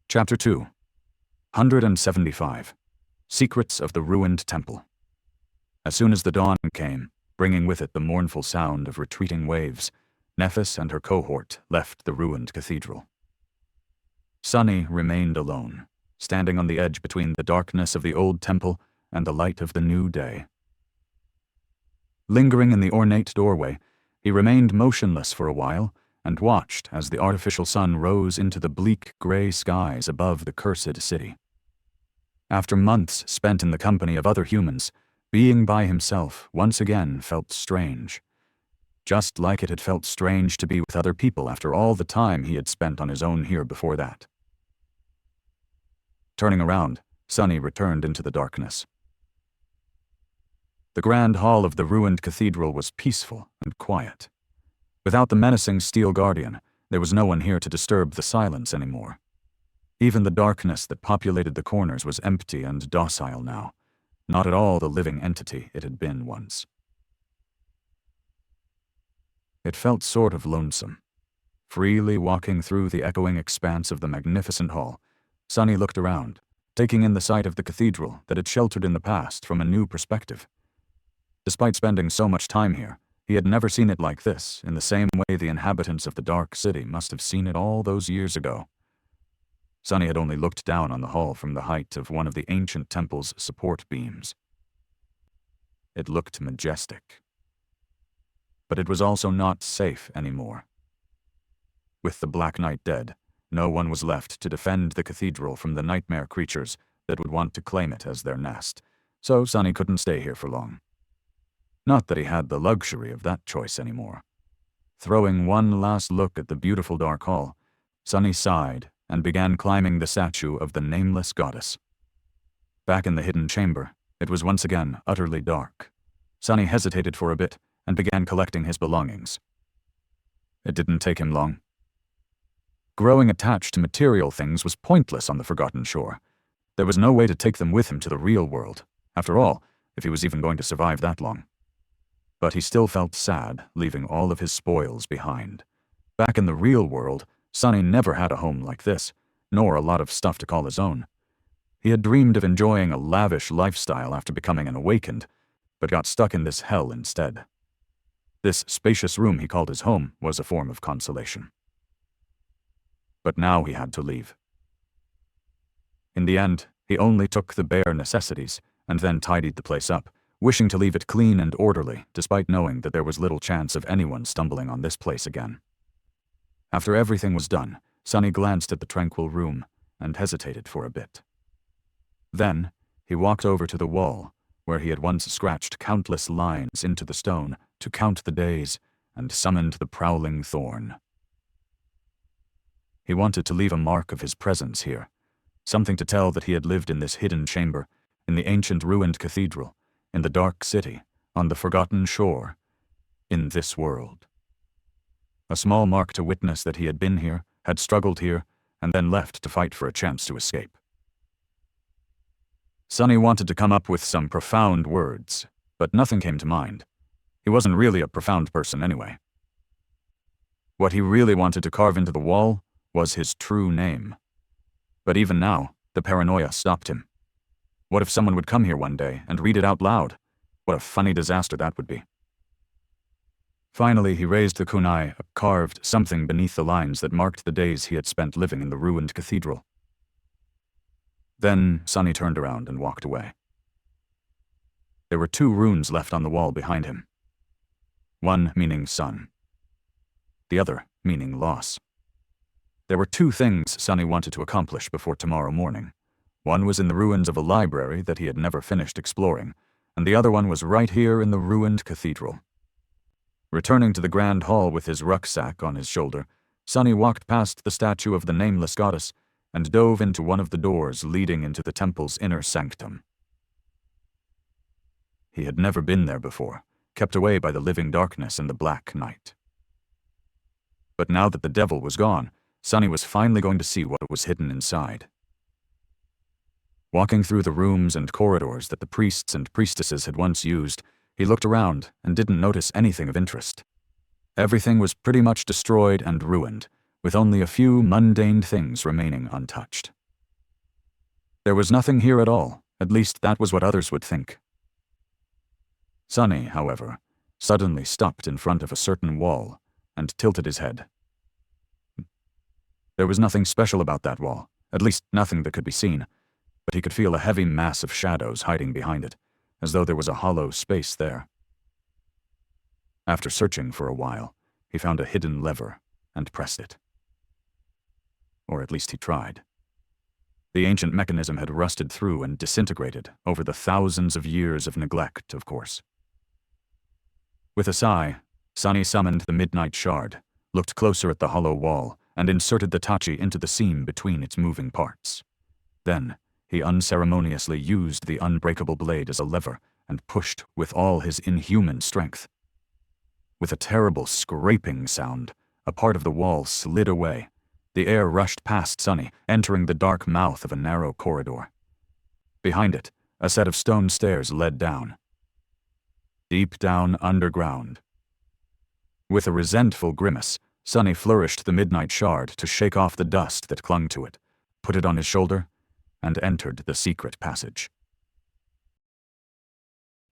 Chapter 2 175 Secrets of the Ruined Temple. As soon as the dawn came, bringing with it the mournful sound of retreating waves, Nephis and her cohort left the ruined cathedral. Sunny remained alone, standing on the edge between the darkness of the old temple and the light of the new day. Lingering in the ornate doorway, he remained motionless for a while and watched as the artificial sun rose into the bleak gray skies above the cursed city. After months spent in the company of other humans, being by himself once again felt strange. Just like it had felt strange to be with other people after all the time he had spent on his own here before that. Turning around, Sunny returned into the darkness. The grand hall of the ruined cathedral was peaceful and quiet. Without the menacing steel guardian, there was no one here to disturb the silence anymore. Even the darkness that populated the corners was empty and docile now, not at all the living entity it had been once. It felt sort of lonesome. Freely walking through the echoing expanse of the magnificent hall, Sunny looked around, taking in the sight of the cathedral that had sheltered in the past from a new perspective. Despite spending so much time here, he had never seen it like this, in the same way the inhabitants of the Dark City must have seen it all those years ago. Sunny had only looked down on the hall from the height of one of the ancient temple's support beams. It looked majestic. But it was also not safe anymore. With the Black Knight dead, no one was left to defend the cathedral from the nightmare creatures that would want to claim it as their nest, so Sunny couldn't stay here for long. Not that he had the luxury of that choice anymore. Throwing one last look at the beautiful dark hall, Sunny sighed and began climbing the statue of the nameless goddess. Back in the hidden chamber, it was once again utterly dark. Sunny hesitated for a bit and began collecting his belongings. It didn't take him long. Growing attached to material things was pointless on the Forgotten Shore. There was no way to take them with him to the real world, after all, if he was even going to survive that long. But he still felt sad, leaving all of his spoils behind. Back in the real world, Sunny never had a home like this, nor a lot of stuff to call his own. He had dreamed of enjoying a lavish lifestyle after becoming an awakened, but got stuck in this hell instead. This spacious room he called his home was a form of consolation. But now he had to leave. In the end, he only took the bare necessities, and then tidied the place up, wishing to leave it clean and orderly, despite knowing that there was little chance of anyone stumbling on this place again. After everything was done, Sunny glanced at the tranquil room and hesitated for a bit. Then, he walked over to the wall, where he had once scratched countless lines into the stone to count the days, and summoned the prowling thorn. He wanted to leave a mark of his presence here, something to tell that he had lived in this hidden chamber, in the ancient ruined cathedral, in the Dark City, on the Forgotten Shore, in this world. A small mark to witness that he had been here, had struggled here, and then left to fight for a chance to escape. Sunny wanted to come up with some profound words, but nothing came to mind. He wasn't really a profound person anyway. What he really wanted to carve into the wall was his true name. But even now, the paranoia stopped him. What if someone would come here one day and read it out loud? What a funny disaster that would be. Finally, he raised the kunai, carved something beneath the lines that marked the days he had spent living in the ruined cathedral. Then Sunny turned around and walked away. There were 2 runes left on the wall behind him. One meaning sun. The other meaning loss. There were 2 things Sunny wanted to accomplish before tomorrow morning. One was in the ruins of a library that he had never finished exploring, and the other one was right here in the ruined cathedral. Returning to the grand hall with his rucksack on his shoulder, Sunny walked past the statue of the nameless goddess and dove into one of the doors leading into the temple's inner sanctum. He had never been there before, kept away by the living darkness and the Black Knight. But now that the devil was gone, Sunny was finally going to see what was hidden inside. Walking through the rooms and corridors that the priests and priestesses had once used, he looked around and didn't notice anything of interest. Everything was pretty much destroyed and ruined, with only a few mundane things remaining untouched. There was nothing here at all, at least that was what others would think. Sonny, however, suddenly stopped in front of a certain wall and tilted his head. There was nothing special about that wall, at least nothing that could be seen, but he could feel a heavy mass of shadows hiding behind it, as though there was a hollow space there. After searching for a while, he found a hidden lever and pressed it. Or at least he tried. The ancient mechanism had rusted through and disintegrated over the thousands of years of neglect, of course. With a sigh, Sonny summoned the Midnight Shard, looked closer at the hollow wall, and inserted the tachi into the seam between its moving parts. Then, he unceremoniously used the unbreakable blade as a lever and pushed with all his inhuman strength. With a terrible scraping sound, a part of the wall slid away. The air rushed past Sonny, entering the dark mouth of a narrow corridor. Behind it, a set of stone stairs led down. Deep down underground. With a resentful grimace, Sonny flourished the Midnight Shard to shake off the dust that clung to it, put it on his shoulder, and entered the secret passage.